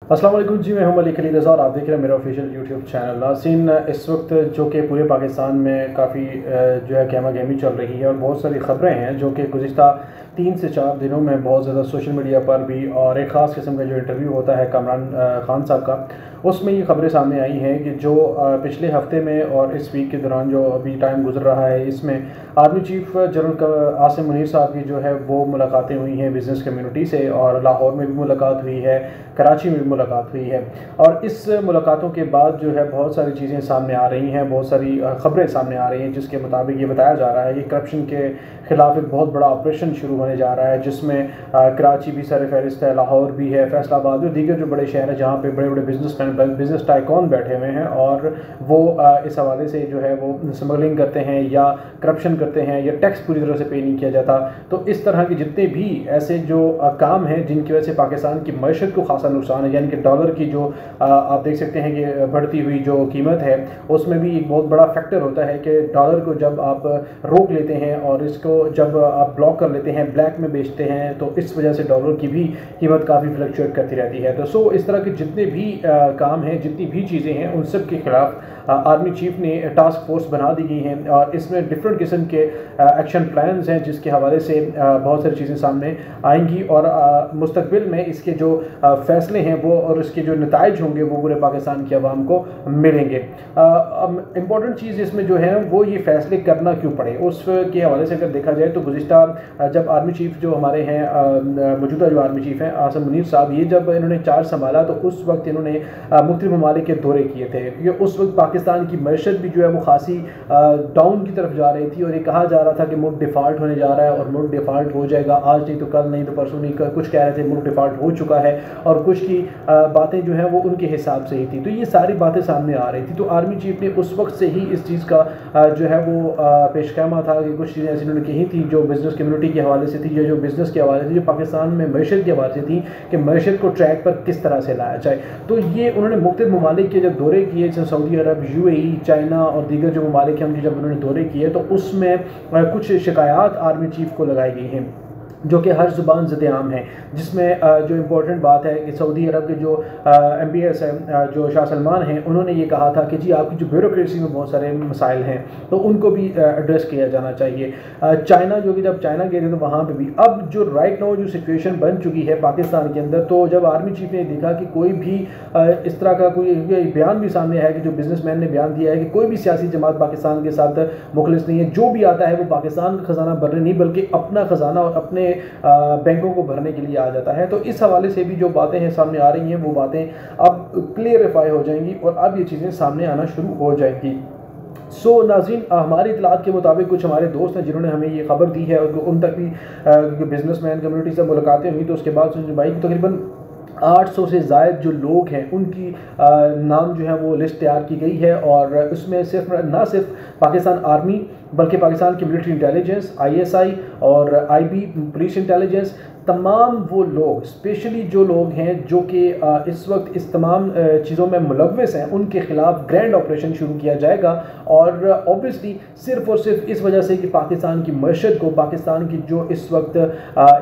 अस्सलाम वालेकुम जी, मैं हूं मलिक अली रज़ा और आप देख रहे हैं मेरा ऑफिशियल यूट्यूब चैनल। नाज़रीन, इस वक्त जो कि पूरे पाकिस्तान में काफ़ी जो है गहमा गहमी चल रही है और बहुत सारी ख़बरें हैं जो कि गुज़िश्ता 3 से 4 दिनों में बहुत ज़्यादा सोशल मीडिया पर भी और एक ख़ास किस्म का जो इंटरव्यू होता है कामरान खान साहब का, उसमें ये ख़बरें सामने आई हैं कि जो पिछले हफ्ते में और इस वीक के दौरान जो अभी टाइम गुजर रहा है, इसमें army chief general Asim Munir साहब की जो है वो मुलाकातें हुई हैं बिज़नेस कम्युनिटी से, और लाहौर में भी मुलाकात हुई है, कराची में भी मुलाकात हुई है। और इस मुलाकातों के बाद जो है बहुत सारी चीज़ें सामने आ रही हैं, बहुत सारी ख़बरें सामने आ रही हैं, जिसके मुताबिक ये बताया जा रहा है कि करप्शन के ख़िलाफ़ एक बहुत बड़ा ऑपरेशन शुरू होने जा रहा है, जिसमें कराची भी सर फहरिस्त है, लाहौर भी है, फैसलाबाद और दीगर जो बड़े शहर हैं जहाँ पे बड़े बड़े बिजनेसमैन, बिजनेस टाइकॉन बैठे हुए हैं और वो इस हवाले से जो है वो स्मगलिंग करते हैं या करप्शन करते हैं या टैक्स पूरी तरह से पे नहीं किया जाता। तो इस तरह के जितने भी ऐसे जो काम हैं जिनकी वजह से पाकिस्तान की मईशत को खासा नुकसान है, यानी कि डॉलर की जो आप देख सकते हैं कि बढ़ती हुई जो कीमत है, उसमें भी एक बहुत बड़ा फैक्टर होता है कि डॉलर को जब आप रोक लेते हैं और इसको जब आप ब्लॉक कर लेते हैं, ब्लैक में बेचते हैं, तो इस वजह से डॉलर की भी कीमत काफ़ी फ्लक्चुएट करती रहती है। तो इस तरह के जितने भी काम हैं, जितनी भी चीज़ें हैं, उन सब के खिलाफ आर्मी चीफ ने टास्क फोर्स बना दी गई हैं और इसमें डिफरेंट किस्म के एक्शन प्लान्स हैं, जिसके हवाले से बहुत सारी चीज़ें सामने आएंगी और मुस्तकबिल में इसके जो फैसले हैं वो और इसके जो नताइज होंगे वो पूरे पाकिस्तान की आवाम को मिलेंगे। इम्पॉर्टेंट चीज़ इसमें जो है वो ये फैसले करना क्यों पड़े, उसके हवाले से अगर देखा जाए तो गुज़िश्ता जब आर्मी चीफ जो हमारे हैं मौजूदा जो आर्मी चीफ हैं आसिम मुनीर साहब, ये जब इन्होंने चार्ज संभाला तो उस वक्त इन्होंने मुख्तलिफ ममालिक के दौरे किए थे, क्योंकि उस वक्त पाकिस्तान की मईशत भी जो है वो खासी डाउन की तरफ जा रही थी और ये कहा जा रहा था कि मुल्क डिफ़ाल्ट होने जा रहा है और मुल्क डिफ़ाल्ट हो जाएगा, आज नहीं तो कल, नहीं तो परसों नहीं, कुछ कह रहे थे मुल्क डिफ़ाल्ट हो चुका है और कुछ की बातें जो हैं वो उनके हिसाब से ही थी। तो ये सारी बातें सामने आ रही थी, तो आर्मी चीफ ने उस वक्त से ही इस चीज़ का जो है वो पेशखैमा था कि कुछ चीज़ें ऐसी उन्होंने कही थी जो बिज़नेस कम्युनिटी के हवाले से थी या जो बिज़नेस के हवाले से, जो पाकिस्तान में मईशत के हवाले से थी कि मईशत को ट्रैक पर किस तरह से लाया जाए। तो ये उन्होंने मुख्तलिफ ममालिक के जब दौरे किए, जैसे सऊदी अरब, UAE, चाइना और दीगर जो ममालिक हैं उनके जब उन्होंने दौरे किए तो उसमें कुछ शिकायत आर्मी चीफ को लगाई गई हैं जो कि हर ज़ुबान ज़िद-ए-आम है, जिसमें जो इम्पोर्टेंट बात है कि सऊदी अरब के जो MBS है, जो शाह सलमान हैं, उन्होंने ये कहा था कि जी आपकी जो ब्यूरोक्रेसी में बहुत सारे मसाइल हैं तो उनको भी एड्रेस किया जाना चाहिए। चाइना जो कि जब चाइना गए थे तो वहाँ पे भी अब जो राइट नाउ जो सिचुएशन बन चुकी है पाकिस्तान के अंदर, तो जब आर्मी चीफ ने देखा कि कोई भी इस तरह का कोई बयान भी सामने है कि जो बिजनेसमैन ने बयान दिया है कि कोई भी सियासी जमात पाकिस्तान के साथ मुखलिस नहीं है, जो भी आता है वो पाकिस्तान का ख़जाना भरने नहीं बल्कि अपना ख़जाना और अपने बैंकों को भरने के लिए आ जाता है। तो इस हवाले से भी जो बातें हैं सामने आ रही हैं वो बातें अब क्लियरिफाई हो जाएंगी और अब ये चीज़ें सामने आना शुरू हो जाएंगी। नाज़रीन, हमारी इतलात के मुताबिक कुछ हमारे दोस्त हैं जिन्होंने हमें ये खबर दी है और उन तक भी बिजनेसमैन कम्युनिटी से मुलाकातें हुई, तो उसके बाद भाई तकरीबन 800 से ज़ायद जो लोग हैं उनकी नाम जो है वो लिस्ट तैयार की गई है और उसमें ना सिर्फ पाकिस्तान आर्मी बल्कि पाकिस्तान की मिलिट्री इंटेलिजेंस, ISI और IB पुलिस इंटेलिजेंस, तमाम वो लोग, स्पेशली जो लोग हैं जो कि इस वक्त इस तमाम चीज़ों में मुलव्वस हैं, उनके ख़िलाफ़ ग्रैंड ऑपरेशन शुरू किया जाएगा। और ऑब्वियसली सिर्फ़ और सिर्फ इस वजह से कि पाकिस्तान की मईशत को, पाकिस्तान की जो इस वक्त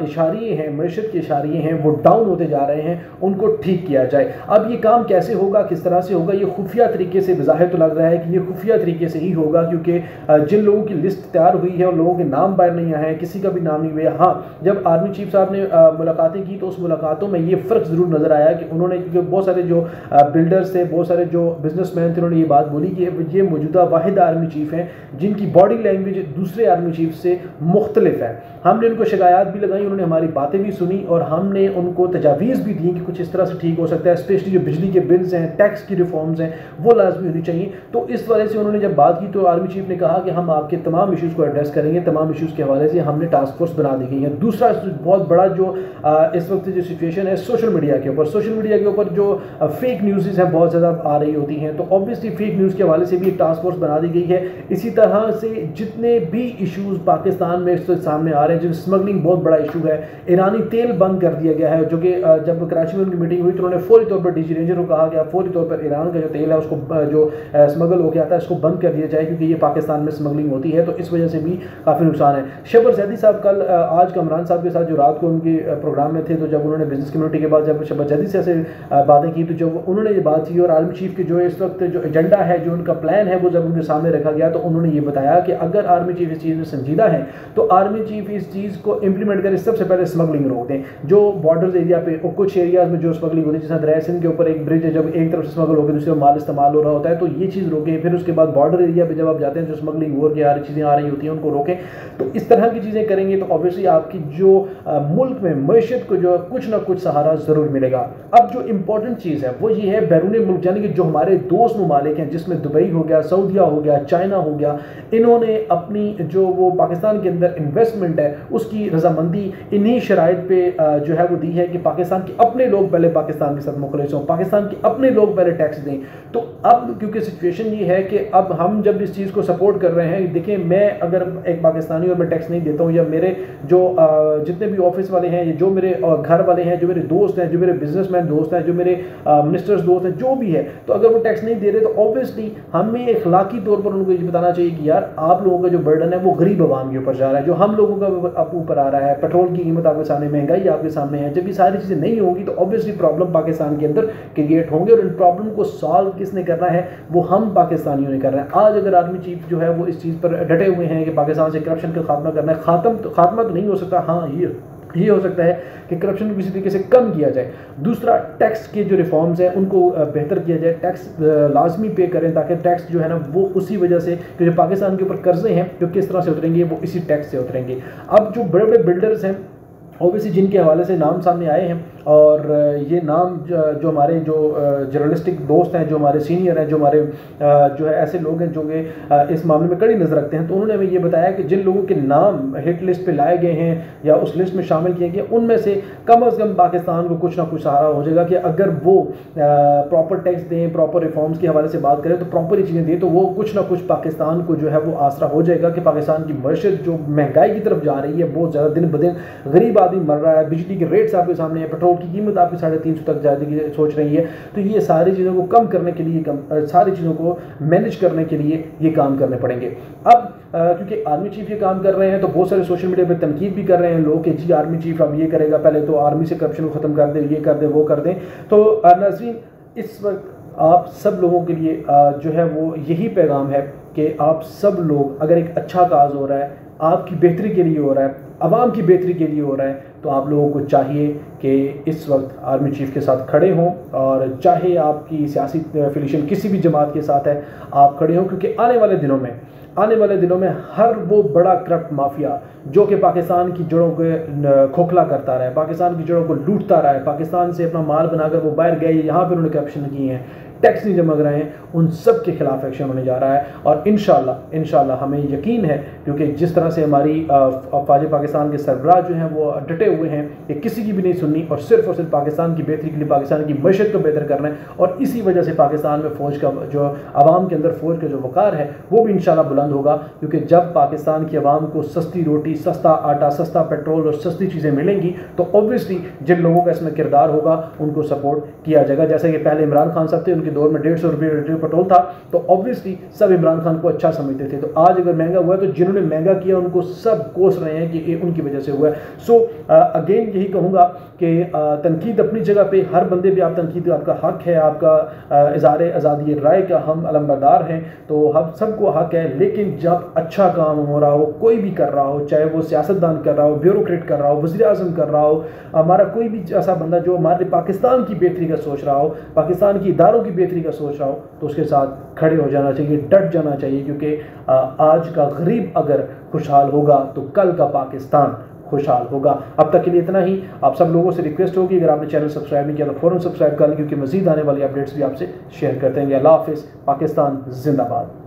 इशारे हैं, मईशत के इशारे हैं वो डाउन होते जा रहे हैं, उनको ठीक किया जाए। अब ये काम कैसे होगा, किस तरह से होगा, ये खुफिया तरीके से बज़ाहिर तो लग रहा है कि ये खुफिया तरीके से ही होगा, क्योंकि जिन लोगों की लिस्ट तैयार हुई है और लोगों के नाम बाहर नहीं आए हैं, किसी का भी नाम नहीं हुआ। हाँ, जब आर्मी चीफ साहब ने मुलाकातें की तो उस मुलाकातों में ये फ़र्क ज़रूर नज़र आया कि उन्होंने, क्योंकि बहुत सारे जो बिल्डर्स थे, बहुत सारे जो बिजनेसमैन थे, उन्होंने ये बात बोली कि ये मौजूदा वाहिद आर्मी चीफ हैं जिनकी बॉडी लैंग्वेज दूसरे आर्मी चीफ से मुख्तलिफ है। हमने उनको शिकायत भी लगाई, उन्होंने हमारी बातें भी सुनी और हमने उनको तजावीज़ भी दी कि कुछ इस तरह से ठीक हो सकता है, स्पेशली जो बिजली के बिल्स हैं, टैक्स की रिफॉर्म्स हैं, वो लाजमी होनी चाहिए। तो इस वजह से उन्होंने जब बात की तो आर्मी चीफ ने कहा कि हम आपके तमाम इशूज़ को एड्रेस करेंगे, तमाम इशूज़ के हवाले से हमने टास्क फोर्स बना दी गई है। दूसरा बहुत बड़ा जो इस वक्त जो सिचुएशन है सोशल मीडिया के ऊपर, सोशल मीडिया के ऊपर जो फेक न्यूज़ हैं बहुत ज़्यादा आ रही होती हैं, तो ऑब्वियसली फेक न्यूज़ के हवाले से भी एक टास्क फोर्स बना दी गई है। इसी तरह से जितने भी इशूज़ पाकिस्तान में इस वक्त सामने आ रहे हैं, जो स्मगलिंग बहुत बड़ा इशू है, ईरानी तेल बंद कर दिया गया है, जो कि जब कराची में उनकी मीटिंग हुई तो उन्होंने फौरी तौर पर DG रेंजर को कहा कि आप फौरी तौर पर ईरान का जो तेल है उसको जो स्मगल होकर आता है इसको बंद कर दिया जाए, क्योंकि ये पाकिस्तान में स्मगलिंग होती है, तो इस वजह से भी काफ़ी नुकसान है। शबर जैदी साहब कल आज कामरान साहब के साथ जो रात को उनके प्रोग्राम में थे, तो जब उन्होंने बिजनेस कम्युनिटी के बाद जब जल्दी से ऐसे बातें की, तो जब उन्होंने ये बात की और आर्मी चीफ के जो इस वक्त जो एजेंडा है, जो उनका प्लान है, वो जब उनके सामने रखा गया तो उन्होंने ये बताया कि अगर आर्मी चीफ इस चीज़ में संजीदा है तो आर्मी चीफ इस चीज़ को इंप्लीमेंट करें, सबसे पहले स्मगलिंग रोक दें। जो बॉर्डर्स एरिया पे और कुछ एरियाज में जो स्मगलिंग होती है, जैसे दरिया सिंध के ऊपर एक ब्रिज है, जब एक तरफ से स्मगल होकर दूसरे माल इस्तेमाल हो रहा होता है, तो ये चीज़ रोकें। फिर उसके बाद बॉर्डर एरिया पे जब आप जाते हैं, जो स्मगलिंग हो रही चीज़ें आ रही होती हैं, उनको रोकें। तो इस तरह की चीज़ें करेंगे तो ऑब्वियसली आपकी जो मुल्क में मैशियत को जो कुछ ना कुछ सहारा ज़रूर मिलेगा। अब जो इंपॉर्टेंट चीज़ है वो ये है, बैरून मुल्क यानी कि जो हमारे दोस्त ममालिक हैं, जिसमें दुबई हो गया, सऊदिया हो गया, चाइना हो गया, इन्होंने अपनी जो वो पाकिस्तान के अंदर इन्वेस्टमेंट है उसकी रजामंदी इन्हीं शराइत पे जो है वो दी है कि पाकिस्तान के अपने लोग पहले पाकिस्तान के साथ मुखलिस हों, पाकिस्तान के अपने लोग पहले टैक्स दें। तो अब क्योंकि सिचुएशन ये है कि अब हम जब इस चीज़ को सपोर्ट कर रहे हैं, देखिए मैं अगर एक पाकिस्तानी और मैं टैक्स नहीं देता हूँ, या मेरे जो जितने भी ऑफिस वाले हैं, जो मेरे घर वाले हैं, जो मेरे दोस्त हैं, जो मेरे बिजनेसमैन दोस्त हैं, जो मेरे मिनिस्टर्स दोस्त हैं, जो भी है, तो अगर वो टैक्स नहीं दे रहे तो ऑब्वियसली हमें इखलाकी तौर पर उनको ये बताना चाहिए कि यार आप लोगों का जो बर्डन है वो गरीब आवाम के ऊपर जा रहा है, जो हम लोगों का ऊपर आ रहा है। पेट्रोल की कीमत आपके सामने, महंगाई आपके सामने है। जब ये सारी चीज़ें नहीं होंगी तो ऑब्वियसली प्रॉब्लम पाकिस्तान के अंदर क्रिएट होंगे, और इन प्रॉब्लम को सॉल्व किसने करना है, वो हम पाकिस्तानियों ने कर रहे हैं। आज अगर आर्मी चीफ जो है वो इस चीज़ पर डटे हुए हैं कि पाकिस्तान से करप्शन का खात्मा करना है, खात्मा तो नहीं हो सकता, हाँ ये हो सकता है कि करप्शन को किसी तरीके से कम किया जाए। दूसरा, टैक्स के जो रिफॉर्म्स हैं उनको बेहतर किया जाए, टैक्स लाजमी पे करें, ताकि टैक्स जो है ना वो उसी वजह से कि जो पाकिस्तान के ऊपर कर्जे हैं जो किस तरह से उतरेंगे वो इसी टैक्स से उतरेंगे। अब जो बड़े बड़े बिल्डर्स हैं ओबीसी जिनके हवाले से नाम सामने आए हैं, और ये नाम जो हमारे जो जर्नलिस्टिक दोस्त हैं, जो हमारे सीनियर हैं, जो हमारे जो है ऐसे लोग हैं जो कि इस मामले में कड़ी नज़र रखते हैं, तो उन्होंने हमें ये बताया कि जिन लोगों के नाम हिट लिस्ट पे लाए गए हैं या उस लिस्ट में शामिल किए गए, उनमें से कम अज़ कम पाकिस्तान को कुछ ना कुछ सहारा हो जाएगा कि अगर वो प्रॉपर टैक्स दें, प्रॉपर रिफॉर्म्स के हवाले से बात करें, तो प्रॉपर चीज़ें दें, तो वो कुछ ना कुछ पाकिस्तान को जो है वो आसरा हो जाएगा कि पाकिस्तान की मईशत जो महंगाई की तरफ जा रही है, बहुत ज़्यादा दिन ब दिन गरीब आदमी मर रहा है, बिजली के रेट्स आपके सामने है, पेट्रोल की कीमत आपकी 350 तक जाने की सोच रही है। तो ये सारी चीज़ों को कम करने के लिए, सारी चीज़ों को मैनेज करने के लिए ये काम करने पड़ेंगे। अब क्योंकि आर्मी चीफ ये काम कर रहे हैं तो बहुत सारे सोशल मीडिया पे तनकीद भी कर रहे हैं लोग कि जी आर्मी चीफ अब ये करेगा, पहले तो आर्मी से करप्शन को ख़त्म कर दे, ये कर दे, वो कर दें। तो नाज़रीन, इस वक्त आप सब लोगों के लिए जो है वो यही पैगाम है कि आप सब लोग, अगर एक अच्छा काज हो रहा है, आपकी बेहतरी के लिए हो रहा है, आवाम की बेहतरी के लिए हो रहा है, तो आप लोगों को चाहिए कि इस वक्त आर्मी चीफ के साथ खड़े हों, और चाहे आपकी सियासी एफिलिएशन किसी भी जमात के साथ है, आप खड़े हों। क्योंकि आने वाले दिनों में हर वो बड़ा करप्ट माफिया जो कि पाकिस्तान की जड़ों को खोखला करता रहा है, पाकिस्तान की जड़ों को लूटता रहा है, पाकिस्तान से अपना माल बनाकर वो बाहर गए, यहाँ पर उन्होंने करप्शन किए हैं, टैक्स नहीं जमा रहे हैं, उन सब के खिलाफ एक्शन होने जा रहा है। और इंशाल्लाह हमें यकीन है, क्योंकि जिस तरह से हमारी फ़ौज पाकिस्तान के सरबराह जो हैं वो डटे हुए हैं कि किसी की भी नहीं सुननी, और सिर्फ पाकिस्तान की बेहतरी के लिए, पाकिस्तान की मैशत को बेहतर करना है। और इसी वजह से पाकिस्तान में फ़ौज का जो आवाम के अंदर फ़ौज का जो वक़ार है वो भी इंशाल्लाह बुलंद होगा। क्योंकि जब पाकिस्तान की आवाम को सस्ती रोटी, सस्ता आटा, सस्ता पेट्रोल और सस्ती चीज़ें मिलेंगी, तो ऑब्वियसली जिन लोगों का इसमें किरदार होगा उनको सपोर्ट किया जाएगा। जैसे कि पहले इमरान खान साहब थे, उनके दौर में 150 रुपये लीटर पेट्रोल था, तो ऑब्वियसली सब इमरान खान को अच्छा समझते थे। तो आज अगर महंगा हुआ है तो जिन्होंने महंगा किया उनको सब कोस रहे हैं कि ये उनकी वजह से हुआ है। सो अगेन यही कहूँगा कि तनकीद अपनी जगह पे, हर बंदे पे आप तनकीद, आपका हक है, आपका इज़हार आज़ादी राय का हम अलमबरदार हैं, तो हम सबको हक है। लेकिन जब अच्छा काम हो रहा हो, कोई भी कर रहा हो, चाहे वो सियासतदान कर रहा हो, ब्यूरोक्रेट कर रहा हो, वज़ीर आज़म कर रहा हो, हमारा कोई भी ऐसा बंदा जो हमारे पाकिस्तान की बेहतरी का सोच रहा हो, पाकिस्तान की इदारों की बेहतरी का सोच रहा हो, तो उसके साथ खड़े हो जाना चाहिए, डट जाना चाहिए। क्योंकि आज का गरीब अगर खुशहाल होगा तो कल का पाकिस्तान खुशहाल होगा। अब तक के लिए इतना ही। आप सब लोगों से रिक्वेस्ट होगी, अगर आपने चैनल सब्सक्राइब नहीं किया तो फ़ौरन सब्सक्राइब कर लें, क्योंकि मज़ीद आने वाली अपडेट्स भी आपसे शेयर करते हैं। अल्लाह हाफ़िज़। पाकिस्तान जिंदाबाद।